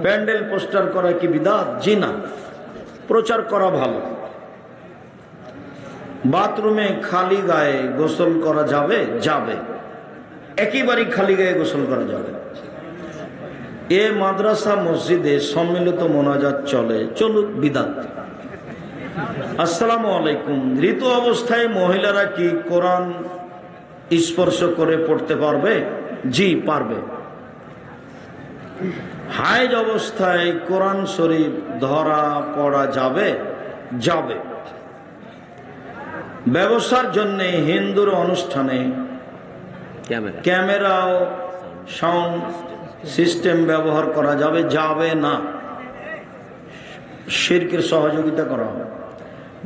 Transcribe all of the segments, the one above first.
Pandal poster করা কি বিদআত? জি না, প্রচার করা ভালো। বাথরুমে খালি গায়ে গোসল করা যাবে? যাবে, একেবারেই খালি গায়ে গোসল করা যাবে। এ মাদ্রাসা মসজিদে সম্মিলিত মোনাজাত চলুক, বিদআত। আসসালামু আলাইকুম। ঋতু অবস্থায় মহিলারা কি কোরআন স্পর্শ করে পড়তে পারবে? জি, পারবে। হায়েজ অবস্থায় কোরআন শরীফ ধরা পড়া যাবে? যাবে। ব্যবসার জন্য হিন্দুর অনুষ্ঠানে ক্যামেরা ও সাউন্ড সিস্টেম ব্যবহার করা যাবে? যাবে না, শিরকের সহযোগিতা করা হবে।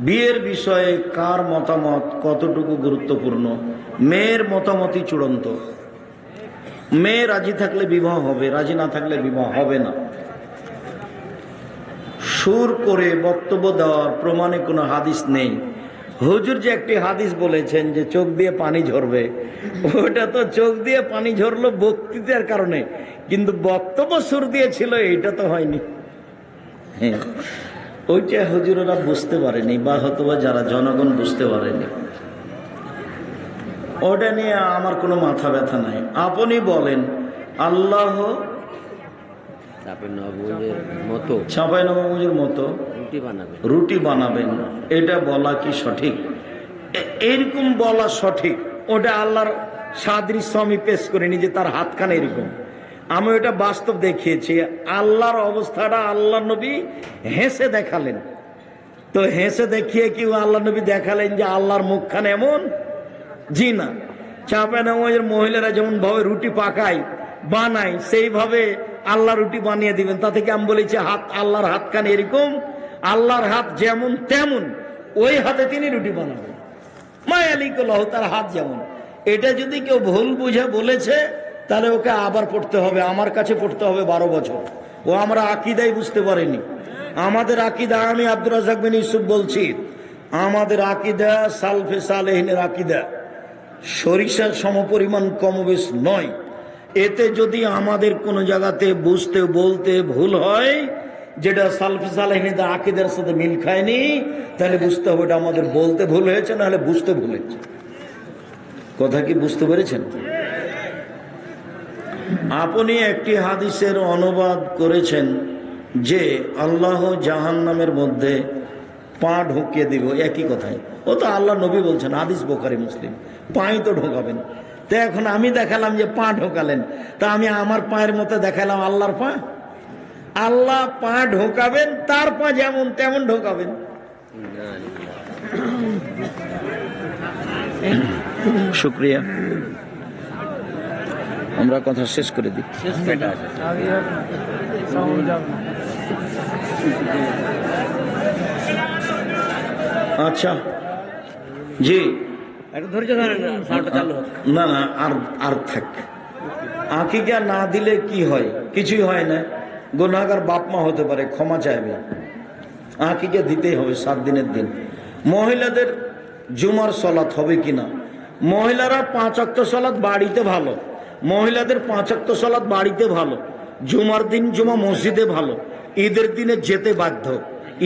বিয়ের বিষয়ে কার মতামত কতটুকু গুরুত্বপূর্ণ? মেয়ের মতামতই চূড়ান্ত। মেয়ে রাজি থাকলে বিবাহ হবে, রাজি না থাকলে বিবাহ হবে না। সুর করে বক্তব্য দেওয়ার প্রমাণে কোনো হাদিস নেই। হুজুর যে একটি হাদিস বলেছেন যে চোখ দিয়ে পানি ঝরবে, ওটা তো চোখ দিয়ে পানি ঝরলো বক্তৃতার কারণে, কিন্তু বক্তব্য সুর দিয়েছিল এইটা তো হয়নি। হ্যাঁ, ওইটা হুজুরেরা বুঝতে পারেনি, বা হয়তো যারা জনগণ বুঝতে পারেনি। ওটা নিয়ে আমার কোনো মাথা ব্যথা নাই। আপনি বলেন আল্লাহ ছাপাই নবমুজের মতো রুটি বানাবেন, এটা বলা কি সঠিক? এরকম বলা সঠিক। ওটা আল্লাহর সাদৃশ্য আমি পেশ করিনি যে তার হাতখানে এরকম, আমি ওটা বাস্তব দেখিয়েছি। আল্লাহর অবস্থাটা আল্লাহ নবী হেসে দেখালেন। তো হেসে দেখিয়ে কি আল্লাহ নবী দেখালেন যে আল্লাহর মুখখানে এমন? জি না। চাপা নামাজের মহিলারা যেমন ভাবে রুটি পাকায় বানায়, সেইভাবে আল্লাহ রুটি বানিয়ে দিবেন। তা থেকে আমি বলেছি হাত, আল্লাহর হাতখানে এরকম, আল্লাহর হাত যেমন তেমন, ওই হাতে তিনি রুটি বানাবেন। মায়ালিকুল্লাহ, তার হাত যেমন। এটা যদি কেউ ভুল বুঝে বলেছে, তাহলে ওকে আবার পড়তে হবে, আমার কাছে পড়তে হবে 12 বছর। ও আমরা আকিদাই বুঝতে পারিনি। আমাদের আকিদা, আমি আব্দুর রাজ্জাক বিন ইউসুফ বলছি, আমাদের আকিদা সালফে সালেহিনের আকিদা, সরিষার সমপরিমাণ কমবেশ নয়। এতে যদি আমাদের কোনো জায়গাতে বুঝতে বলতে ভুল হয়, যেটা সালফে সালেহিনের আকিদার সাথে মিল খায়নি, তাহলে বুঝতে হবে এটা আমাদের বলতে ভুল হয়েছে, নাহলে বুঝতে ভুল হয়েছে। কথা কি বুঝতে পেরেছেন? আপনি একটি হাদিসের অনুবাদ করেছেন যে আল্লাহ জাহান্নামের মধ্যে পা ঢুকিয়ে দিব, একই কথাই। ও তো আল্লাহ নবী বলছেন, হাদিস বুখারী মুসলিম, পাই তো ঢোকাবেন। তো এখন আমি দেখালাম যে পা ঢোকালেন, তা আমি আমার পায়ের মতো দেখালাম আল্লাহর পা। আল্লাহ পা ঢোকাবেন, তার পা যেমন তেমন ঢোকাবেন। শুক্রিয়া, আমরা কথা শেষ করে দিই। আচ্ছা জি, না না, আর থাক। আকিকা না দিলে কি হয়? কিছুই হয় না। গুনাহগার বাপ মা হতে পারে, ক্ষমা চাইবে। আকিকা দিতেই হবে 7 দিনের দিন। মহিলাদের জুমার সলাত হবে কিনা? মহিলারা 5 ওয়াক্ত সলাত বাড়িতে ভালো, মহিলাদের 5 ওয়াক্ত সলাত বাড়িতে ভালো। জুমার দিন জুমা মসজিদে ভালো, ঈদের দিনে যেতে বাধ্য,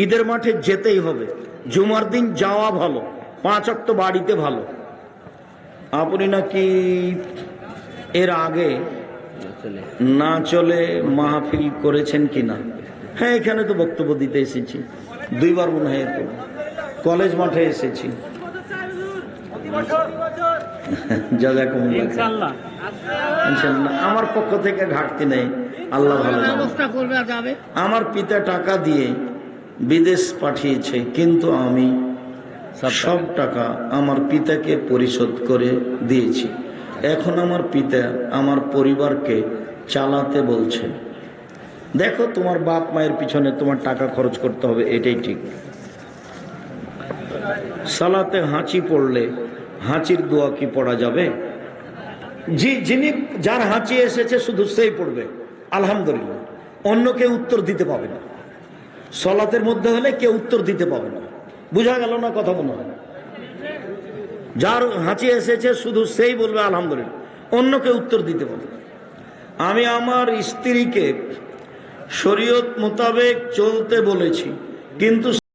ঈদের মাঠে যেতেই হবে। জুমার দিন যাওয়া ভালো, 5 ওয়াক্ত বাড়িতে ভালো। আপনি নাকি এর আগে না চলে মাহফিল করেছেন কিনা? হ্যাঁ, এখানে তো বক্তব্য দিতে এসেছি 2 বার মনে হয়, তো কলেজ মাঠে এসেছি। ইনশাআল্লাহ আমার পক্ষ থেকে ঘাটতি নেই, আল্লাহ ভালো জানে। আমার পিতা টাকা দিয়ে বিদেশ পাঠিয়েছে, কিন্তু আমি সব টাকা আমার পিতাকে পরিশোধ করে দিয়েছি। এখন আমার পিতা আমার পরিবারকে চালাতে বলছে। দেখো, তোমার বাপ মায়ের পিছনে তোমার টাকা খরচ করতে হবে, এটাই ঠিক। সালাতে হাঁচি পড়লে হাঁচির দোয়া কি পড়া যাবে? জি, যার হাঁচি এসেছে শুধু সেই পড়বে আলহামদুলিল্লাহ, অন্য কেউ উত্তর দিতে পাবে না। সালাতের মধ্যে হলে কেউ উত্তর দিতে পাবে না। বুঝা গেল না কথা? মনে হয় যার হাঁচি এসেছে শুধু সেই বলবে আলহামদুলিল্লাহ, অন্য কেউ উত্তর দিতে পারবে। আমি আমার স্ত্রীকে শরীয়ত মোতাবেক চলতে বলেছি, কিন্তু